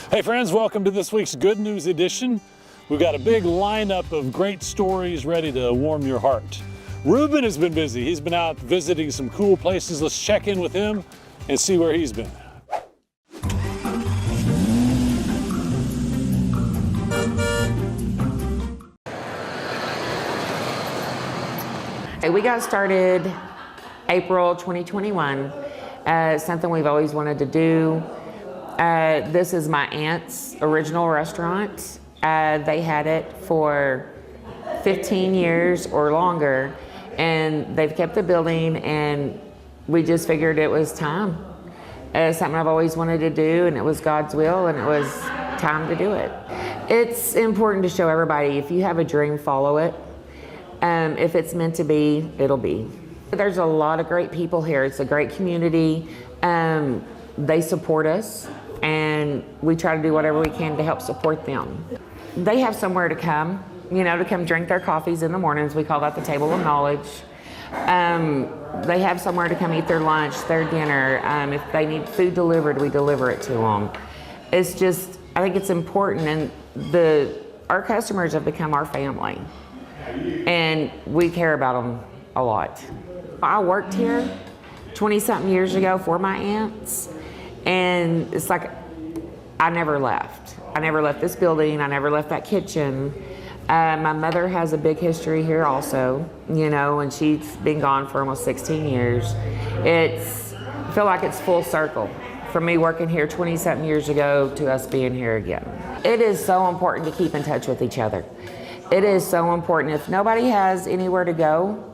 Hey friends, welcome to this week's Good News Edition. We've got a big lineup of great stories ready to warm your heart. Ruben has been busy. He's been out visiting some cool places. Let's check in with him and see where he's been. We got started April 2021. Something we've always wanted to do. This is my aunt's original restaurant. They had it for 15 years or longer, and they've kept the building, and we just figured it was time. Something I've always wanted to do, and it was God's will, and it was time to do it. It's important to show everybody, if you have a dream, follow it. If it's meant to be, it'll be. There's a lot of great people here. It's a great community. They support us, and we try to do whatever we can to help support them. They have somewhere to come, to come drink their coffees in the mornings. We call that the table of knowledge. They have somewhere to come eat their lunch, their dinner. If they need food delivered, we deliver it to them. It's just, I think it's important, and our customers have become our family, and we care about them a lot. I worked here 20-something years ago for my aunts, and it's like I never left. I never left this building. I never left that kitchen. My mother has a big history here also, and she's been gone for almost 16 years. I feel like it's full circle from me working here 20-something years ago to us being here again. It is so important to keep in touch with each other. It is so important. If nobody has anywhere to go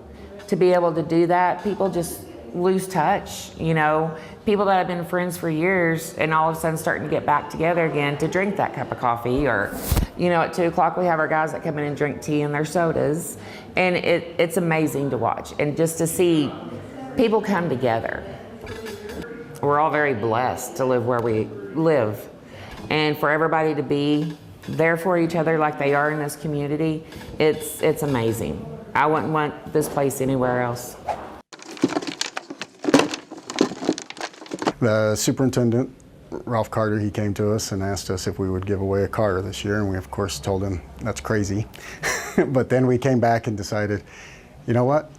to be able to do that, people just lose touch. People that have been friends for years and all of a sudden starting to get back together again to drink that cup of coffee, or at 2 o'clock we have our guys that come in and drink tea and their sodas, and it's amazing to watch and just to see people come together. We're all very blessed to live where we live, and for everybody to be there for each other like they are in this community, it's amazing. I wouldn't want this place anywhere else. The superintendent, Ralph Carter, he came to us and asked us if we would give away a car this year, and we of course told him that's crazy. But then we came back and decided, you know what,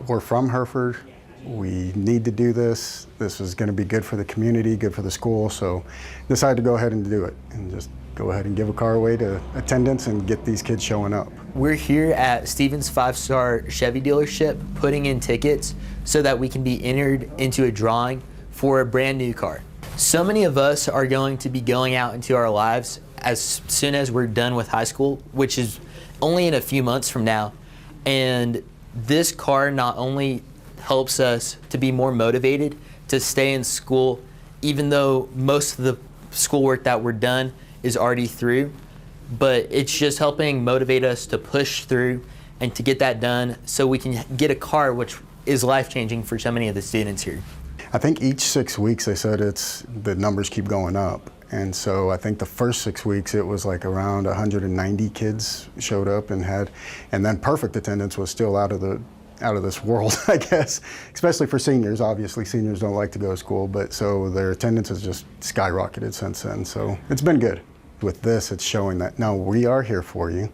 we're from Hereford, we need to do this. This is going to be good for the community, good for the school, so decided to go ahead and do it and just go ahead and give a car away to attendance and get these kids showing up. We're here at Stevens 5-star Chevy dealership putting in tickets so that we can be entered into a drawing for a brand new car. So many of us are going to be going out into our lives as soon as we're done with high school, which is only in a few months from now. And this car not only helps us to be more motivated to stay in school, even though most of the schoolwork that we're done is already through, but it's just helping motivate us to push through and to get that done so we can get a car, which is life-changing for so many of the students here. I think each 6 weeks they said the numbers keep going up, and so I think the first 6 weeks it was like around 190 kids showed up and then perfect attendance was still out of this world, I guess, especially for seniors. Obviously seniors don't like to go to school, but so their attendance has just skyrocketed since then, so it's been good. With this, it's showing that no, we are here for you.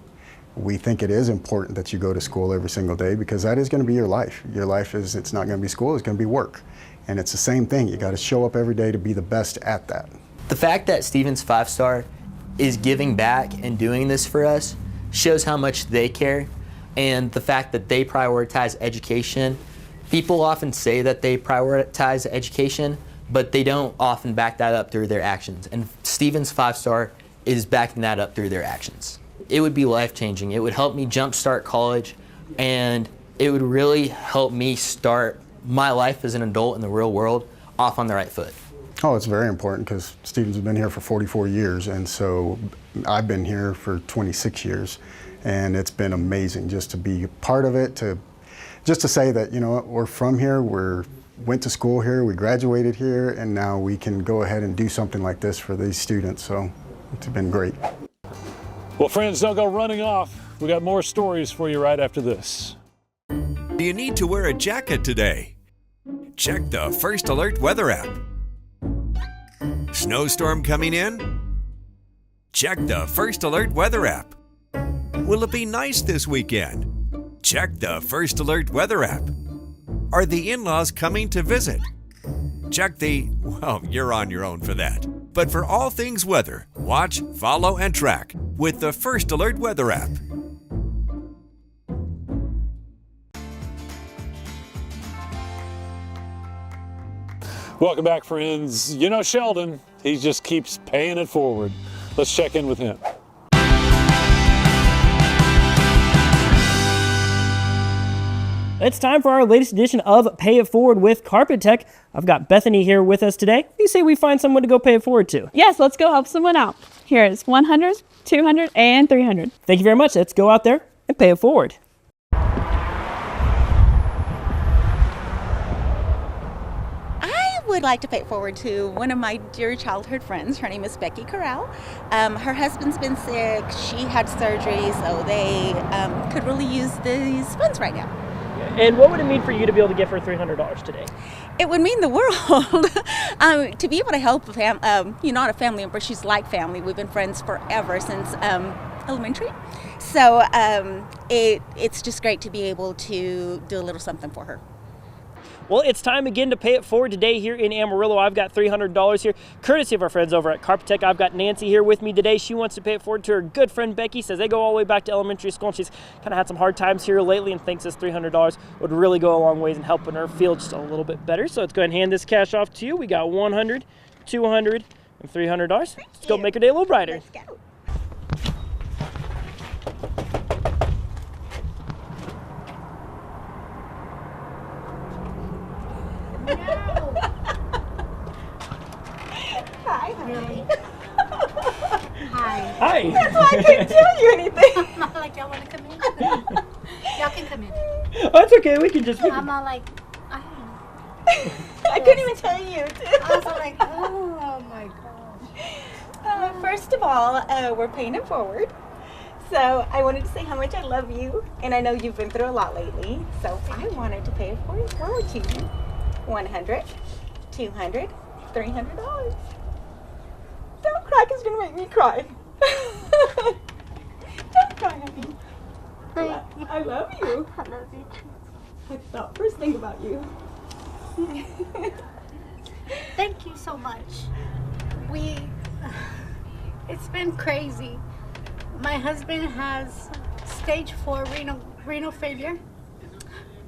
We think it is important that you go to school every single day, because that is going to be your life. Your life is, it's not going to be school, it's going to be work. And it's the same thing. You got to show up every day to be the best at that. The fact that Stevens 5-star is giving back and doing this for us shows how much they care, and the fact that they prioritize education. People often say that they prioritize education, but they don't often back that up through their actions. And Stevens 5-star is backing that up through their actions. It would be life-changing. It would help me jumpstart college, and it would really help me start my life as an adult in the real world off on the right foot. Oh, it's very important, because Stevens has been here for 44 years, and so I've been here for 26 years, and it's been amazing just to be a part of it, just to say that, we're from here, went to school here, we graduated here, and now we can go ahead and do something like this for these students, so it's been great. Well, friends, don't go running off. We got more stories for you right after this. Do you need to wear a jacket today? Check the First Alert weather app. Snowstorm coming in? Check the First Alert weather app. Will it be nice this weekend? Check the First Alert weather app. Are the in-laws coming to visit? Check the, well, you're on your own for that. But for all things weather, watch, follow, and track with the First Alert weather app. Welcome back, friends. You know Sheldon, he just keeps paying it forward. Let's check in with him. It's time for our latest edition of Pay It Forward with Carpet Tech. I've got Bethany here with us today. You say we find someone to go pay it forward to. Yes, let's go help someone out. Here it's 100, 200, and 300. Thank you very much. Let's go out there and pay it forward. I would like to pay it forward to one of my dear childhood friends. Her name is Becky Corral. Her husband's been sick. She had surgery, so they could really use these funds right now. And what would it mean for you to be able to give her $300 today? It would mean the world to be able to help not a family member. She's like family. We've been friends forever since elementary. So it's just great to be able to do a little something for her. Well, it's time again to pay it forward today here in Amarillo. I've got $300 here, courtesy of our friends over at Carpet Tech. I've got Nancy here with me today. She wants to pay it forward to her good friend Becky. Says they go all the way back to elementary school, and she's kind of had some hard times here lately and thinks this $300 would really go a long ways in helping her feel just a little bit better. So let's go ahead and hand this cash off to you. We got $100, $200, and $300. Let's go make her day a little brighter. Let's go. Hi, honey. Hi. Hi. That's why I couldn't tell you anything. I'm not like y'all want to come in. Y'all can come in. Oh, that's okay. We can just. I'm all like, I don't know. I couldn't even tell you. I was all like, oh my gosh. First of all, we're paying it forward. So I wanted to say how much I love you, and I know you've been through a lot lately. So I wanted to pay it forward to you. 100, 200, $300. Don't cry, 'cause it's gonna make me cry. Don't cry, honey. I love you. I love you too. I thought first thing about you. Thank you so much. It's been crazy. My husband has stage 4 renal failure.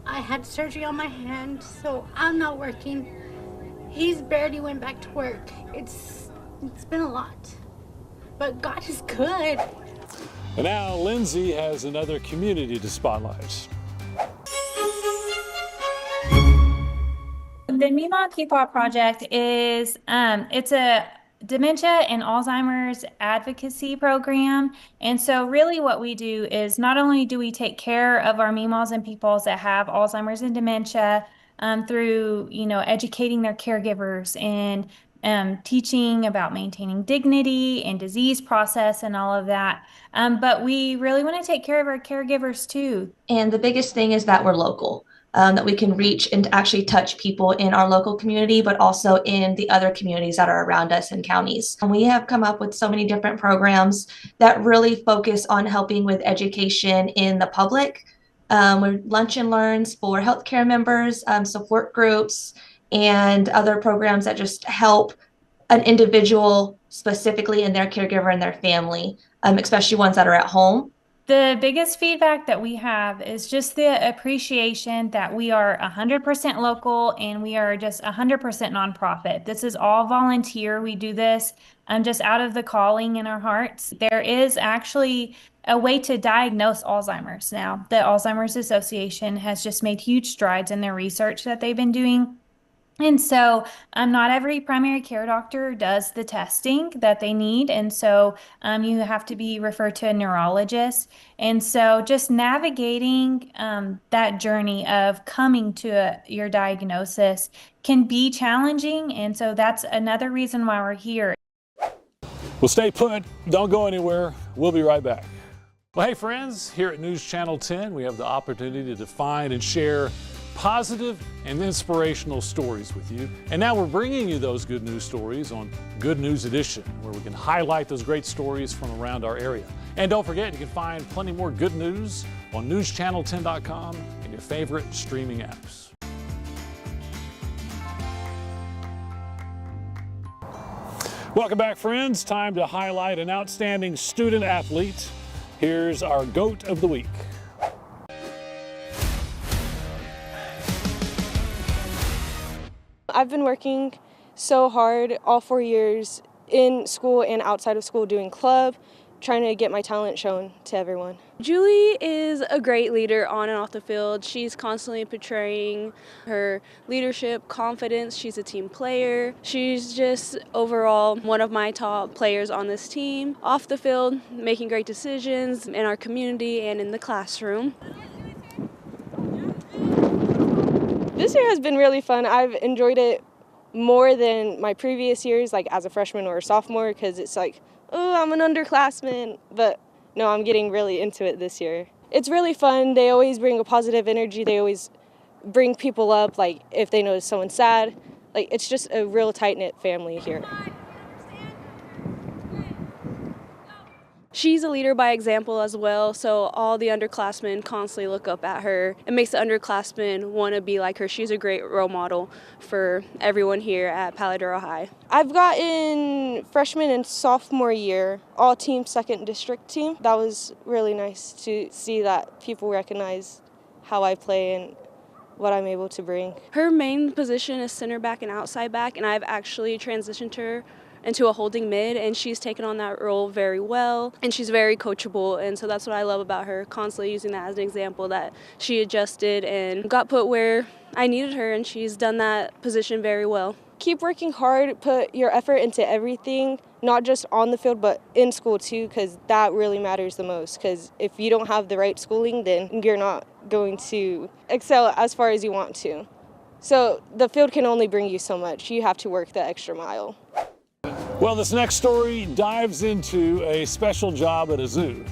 I had surgery on my hand, so I'm not working. He's barely went back to work. It's been a lot, but God is good. And now Lindsay has another community to spotlight. The Mima Keepawat Project is it's a dementia and Alzheimer's advocacy program. And so really what we do is not only do we take care of our Mimas and peoples that have Alzheimer's and dementia through, educating their caregivers and teaching about maintaining dignity and disease process and all of that. But we really want to take care of our caregivers too. And the biggest thing is that we're local. That we can reach and actually touch people in our local community, but also in the other communities that are around us in counties. And we have come up with so many different programs that really focus on helping with education in the public. We're lunch and learns for healthcare members, support groups, and other programs that just help an individual specifically and their caregiver and their family, especially ones that are at home. The biggest feedback that we have is just the appreciation that we are 100% local and we are just 100% nonprofit. This is all volunteer. We do this just out of the calling in our hearts. There is actually a way to diagnose Alzheimer's now. The Alzheimer's Association has just made huge strides in their research that they've been doing. And so not every primary care doctor does the testing that they need. And so you have to be referred to a neurologist. And so just navigating that journey of coming to your diagnosis can be challenging. And so that's another reason why we're here. Well, stay put. Don't go anywhere. We'll be right back. Well, hey, friends, here at News Channel 10, we have the opportunity to find and share positive and inspirational stories with you. And now we're bringing you those good news stories on Good News Edition, where we can highlight those great stories from around our area. And don't forget, you can find plenty more good news on NewsChannel10.com and your favorite streaming apps. Welcome back, friends. Time to highlight an outstanding student athlete. Here's our GOAT of the week. I've been working so hard all 4 years in school and outside of school doing club, trying to get my talent shown to everyone. Julie is a great leader on and off the field. She's constantly portraying her leadership, confidence. She's a team player. She's just overall one of my top players on this team. Off the field, making great decisions in our community and in the classroom. This year has been really fun. I've enjoyed it more than my previous years, like as a freshman or a sophomore, because it's like, oh, I'm an underclassman, but no, I'm getting really into it this year. It's really fun. They always bring a positive energy. They always bring people up, like if they notice someone sad. Like it's just a real tight-knit family here. She's a leader by example as well, so all the underclassmen constantly look up at her. It makes the underclassmen want to be like her. She's a great role model for everyone here at Paladuro High. I've gotten freshman and sophomore year all-team second district team. That was really nice to see that people recognize how I play and what I'm able to bring. Her main position is center back and outside back, and I've actually transitioned her into a holding mid, and she's taken on that role very well, and she's very coachable, and so that's what I love about her, constantly using that as an example that she adjusted and got put where I needed her, and she's done that position very well. Keep working hard, put your effort into everything, not just on the field, but in school too, because that really matters the most, because if you don't have the right schooling, then you're not going to excel as far as you want to. So the field can only bring you so much. You have to work the extra mile. Well, this next story dives into a special job at a zoo.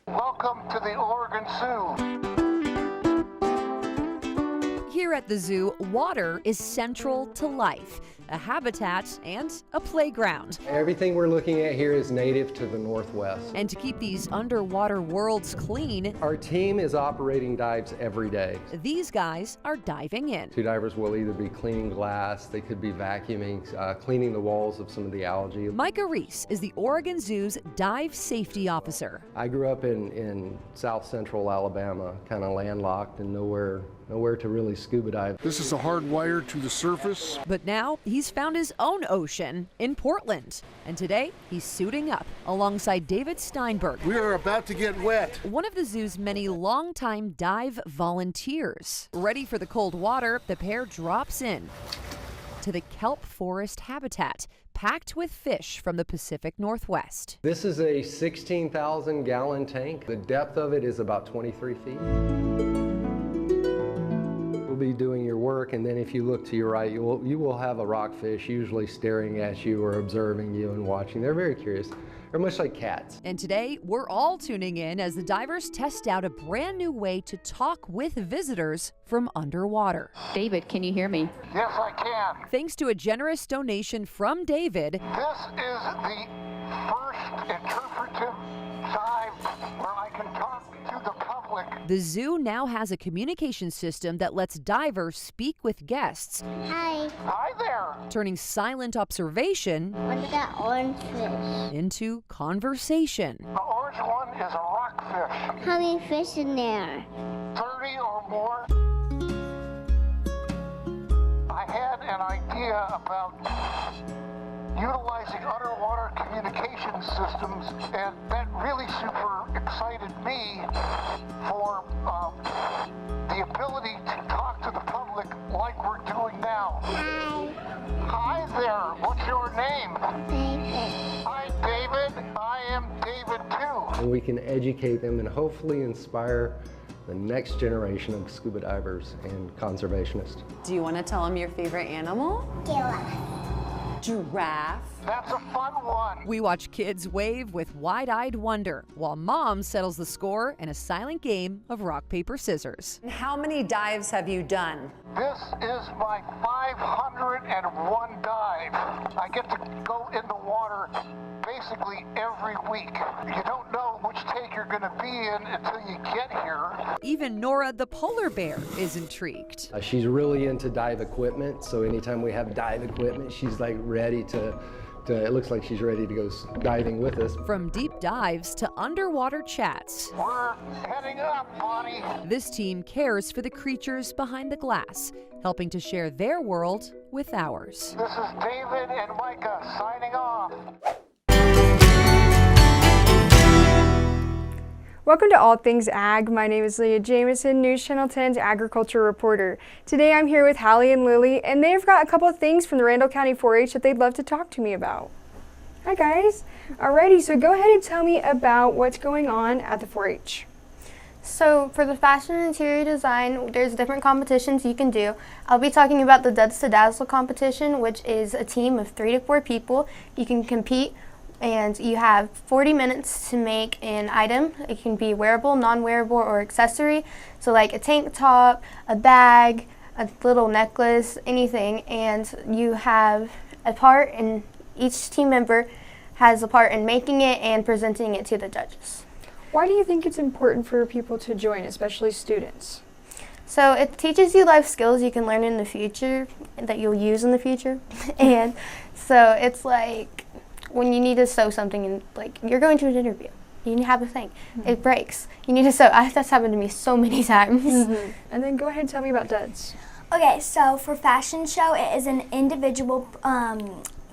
Welcome to the Oregon Zoo. Here at the zoo, water is central to life, a habitat and a playground. Everything we're looking at here is native to the Northwest. And to keep these underwater worlds clean, our team is operating dives every day. These guys are diving in. Two divers will either be cleaning glass, they could be vacuuming, cleaning the walls of some of the algae. Micah Reese is the Oregon Zoo's dive safety officer. I grew up in south central Alabama, kind of landlocked and nowhere to really scuba dive. This is a hard wire to the surface. But now he's found his own ocean in Portland. And today he's suiting up alongside David Steinberg. We are about to get wet. One of the zoo's many longtime dive volunteers. Ready for the cold water, the pair drops in to the kelp forest habitat, packed with fish from the Pacific Northwest. This is a 16,000 gallon tank. The depth of it is about 23 feet. Be doing your work, and then if you look to your right, you will have a rockfish usually staring at you or observing you and watching. They're very curious. They're much like cats. And today, we're all tuning in as the divers test out a brand new way to talk with visitors from underwater. David, can you hear me? Yes, I can. Thanks to a generous donation from David, this is the first interpretive dive where I can talk to the public. The zoo now has a communication system that lets divers speak with guests. Hi. Hi there. Turning silent observation What's that orange fish? into conversation. The orange one is a rockfish. How many fish in there? 30 or more. I had an idea about utilizing underwater communication systems, and that really super excited me for the ability to talk to the public like we're doing now. Hi. Hi there. What's your name? David. Hi, David. I am David too. And we can educate them and hopefully inspire the next generation of scuba divers and conservationists. Do you want to tell them your favorite animal? Gila. Giraffe. That's a fun one. We watch kids wave with wide-eyed wonder while mom settles the score in a silent game of rock, paper, scissors. How many dives have you done? This is my 501 dive. I get to go in the water basically every week. You don't know which take you're going to be in until you get here. Even Nora the polar bear is intrigued. She's really into dive equipment, so anytime we have dive equipment, she's like ready to it looks like she's ready to go diving with us. From deep dives to underwater chats, We're heading up, Bonnie. this team cares for the creatures behind the glass, helping to share their world with ours. This is David and Micah signing off. Welcome to All Things Ag. My name is Leah Jamison, News Channel 10's agriculture reporter. Today I'm here with Hallie and Lily, and they've got a couple of things from the Randall County 4-H that they'd love to talk to me about. Hi guys. Alrighty, so go ahead and tell me about what's going on at the 4-H. So for the fashion and interior design, there's different competitions you can do. I'll be talking about the Duds to Dazzle competition, which is a team of 3 to 4 people. You can compete and you have 40 minutes to make an item. It can be wearable, non-wearable, or accessory. So like a tank top, a bag, a little necklace, anything. And you have a part, and each team member has a part in making it and presenting it to the judges. Why do you think it's important for people to join, especially students? So it teaches you life skills you can learn in the future, that you'll use in the future. And so it's like when you need to sew something, and like you're going to an interview, you need to have a thing. It breaks. You need to sew. That's happened to me so many times. And then go ahead and tell me about Duds. Okay, so for fashion show, it is an individual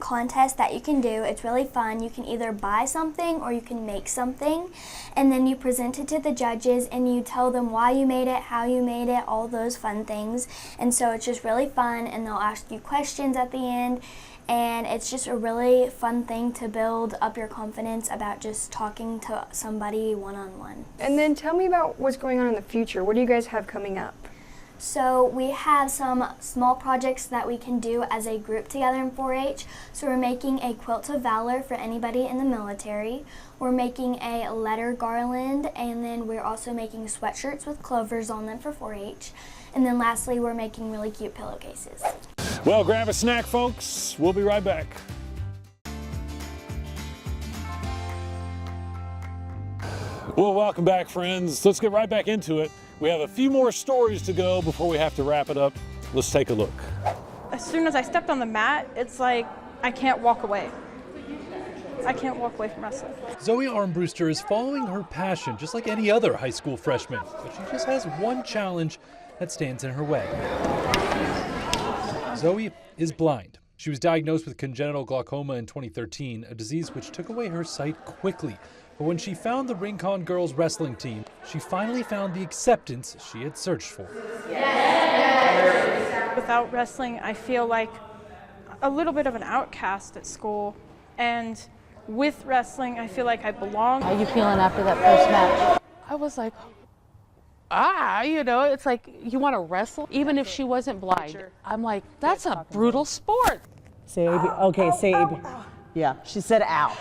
contest that you can do. It's really fun. You can either buy something or you can make something, and then you present it to the judges and you tell them why you made it, how you made it, all those fun things. And so it's just really fun, and they'll ask you questions at the end, and it's just a really fun thing to build up your confidence about just talking to somebody one-on-one. And then tell me about what's going on in the future. What do you guys have coming up? So we have some small projects that we can do as a group together in 4-H. So we're making a quilt of valor for anybody in the military. We're making a letter garland, and then we're also making sweatshirts with clovers on them for 4-H. And then lastly, we're making really cute pillowcases. Well, grab a snack, folks. We'll be right back. Well, welcome back, friends. Let's get right back into it. We have a few more stories to go before we have to wrap it up. Let's take a look. As soon as I stepped on the mat, it's like I can't walk away. I can't walk away from wrestling. Zoe Armbruster is following her passion just like any other high school freshman, but she just has one challenge that stands in her way. Zoe is blind. She was diagnosed with congenital glaucoma in 2013, a disease which took away her sight quickly. But when she found the Rincon girls wrestling team, she finally found the acceptance she had searched for. Without wrestling, I feel like a little bit of an outcast at school. And with wrestling, I feel like I belong. How are you feeling after that first match? I was like, it's like you want to wrestle? Even if she wasn't blind. I'm like, that's a brutal sport. Say A, B. Okay, say A, B. Yeah, she said ow.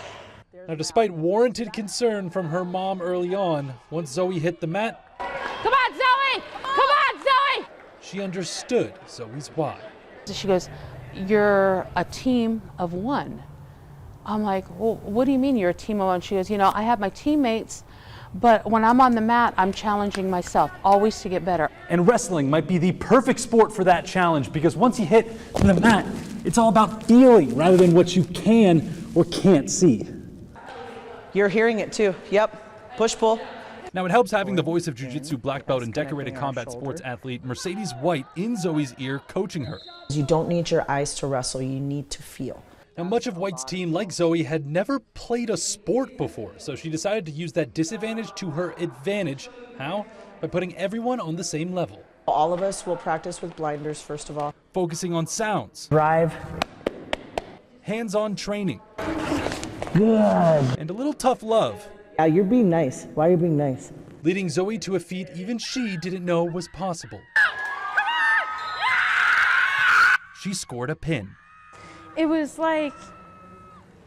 Now, despite warranted concern from her mom early on, once Zoe hit the mat, Come on, Zoe! Come on, Zoe! she understood Zoe's why. She goes, you're a team of one. I'm like, well, what do you mean you're a team of one? She goes, I have my teammates, but when I'm on the mat, I'm challenging myself, always to get better. And wrestling might be the perfect sport for that challenge, because once you hit the mat, it's all about feeling rather than what you can or can't see. You're hearing it too. Yep. Push, pull. Now, it helps having the voice of jiu-jitsu black belt and decorated combat sports athlete Mercedes White in Zoe's ear coaching her. You don't need your eyes to wrestle, you need to feel. Now, much of White's team, like Zoe, had never played a sport before, so she decided to use that disadvantage to her advantage. How? By putting everyone on the same level. All of us will practice with blinders, first of all. Focusing on sounds. Drive. Hands-on training. Good. And a little tough love. Yeah, you're being nice. Why are you being nice? Leading Zoe to a feat even she didn't know was possible. She scored a pin. It was like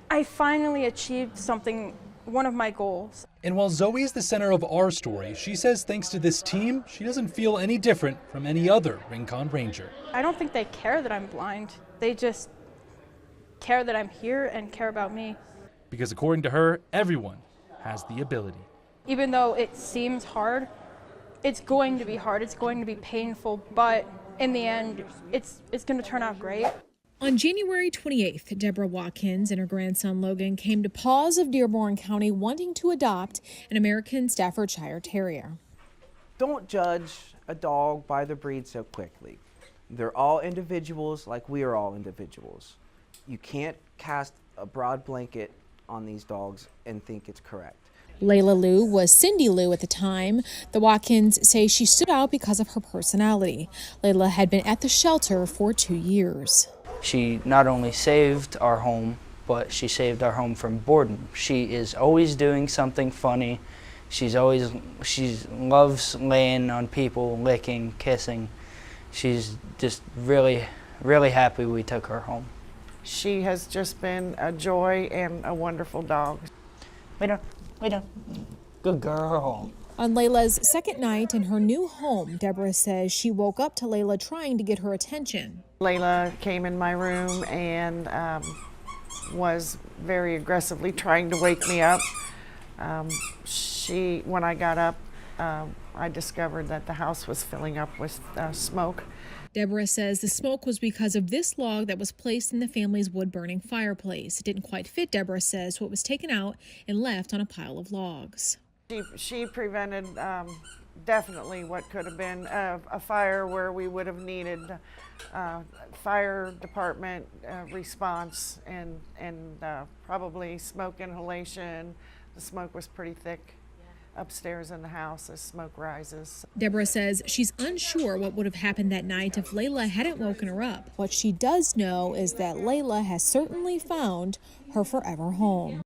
I finally achieved something, one of my goals. And while Zoe is the center of our story, she says thanks to this team, she doesn't feel any different from any other Rincon Ranger. I don't think they care that I'm blind. They just care that I'm here and care about me. Because according to her, everyone has the ability. Even though it seems hard, it's going to be hard, it's going to be painful, but in the end, it's going to turn out great. On January 28th, Deborah Watkins and her grandson Logan came to Paws of Dearborn County wanting to adopt an American Staffordshire Terrier. Don't judge a dog by the breed so quickly. They're all individuals like we are all individuals. You can't cast a broad blanket on these dogs and think it's correct. Layla Lou was Cindy Lou at the time. The Watkins say she stood out because of her personality. Layla had been at the shelter for 2 years. She not only saved our home, but she saved our home from boredom. She is always doing something funny. She loves laying on people, licking, kissing. She's just really, really happy we took her home. She has just been a joy and a wonderful dog. Wait on. Good girl. On Layla's second night in her new home, Deborah says she woke up to Layla trying to get her attention. Layla came in my room and was very aggressively trying to wake me up. When I got up, I discovered that the house was filling up with smoke. Deborah says the smoke was because of this log that was placed in the family's wood-burning fireplace. It didn't quite fit, Deborah says, so it was taken out and left on a pile of logs. She prevented definitely what could have been a fire where we would have needed fire department response and probably smoke inhalation. The smoke was pretty thick upstairs in the house as smoke rises. Deborah says she's unsure what would have happened that night if Layla hadn't woken her up. What she does know is that Layla has certainly found her forever home.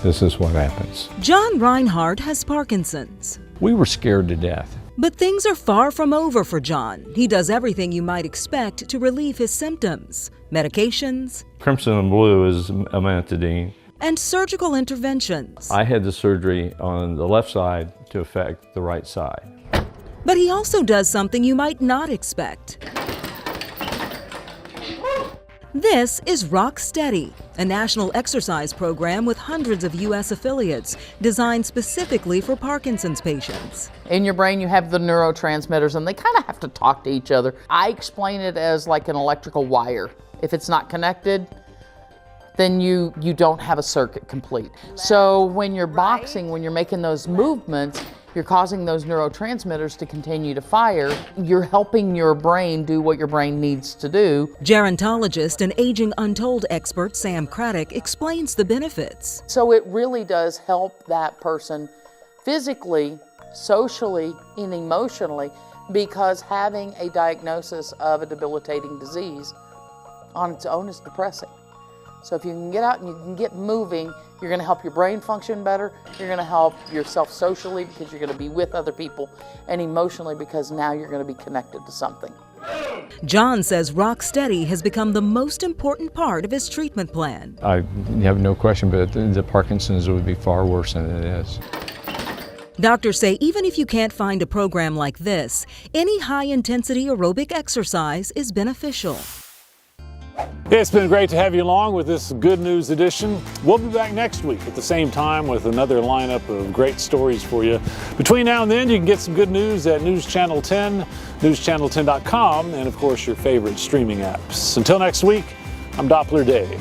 This is what happens. John Reinhardt has Parkinson's. We were scared to death. But things are far from over for John. He does everything you might expect to relieve his symptoms. Medications. Crimson and blue is amantadine. And surgical interventions. I had the surgery on the left side to affect the right side. But he also does something you might not expect. This is Rock Steady, a national exercise program with hundreds of U.S. affiliates designed specifically for Parkinson's patients. In your brain, you have the neurotransmitters, and they kind of have to talk to each other. I explain it as like an electrical wire. If it's not connected, then you don't have a circuit complete. So when you're boxing, when you're making those movements, you're causing those neurotransmitters to continue to fire. You're helping your brain do what your brain needs to do. Gerontologist and Aging Untold expert Sam Craddock explains the benefits. So it really does help that person physically, socially, and emotionally, because having a diagnosis of a debilitating disease on its own is depressing. So if you can get out and you can get moving, you're going to help your brain function better, you're going to help yourself socially because you're going to be with other people, and emotionally because now you're going to be connected to something. John says Rock Steady has become the most important part of his treatment plan. I have no question, but the Parkinson's would be far worse than it is. Doctors say even if you can't find a program like this, any high-intensity aerobic exercise is beneficial. It's been great to have you along with this Good News edition. We'll be back next week at the same time with another lineup of great stories for you. Between now and then, you can get some good news at NewsChannel 10, newschannel10.com, and of course your favorite streaming apps. Until next week, I'm Doppler Dave.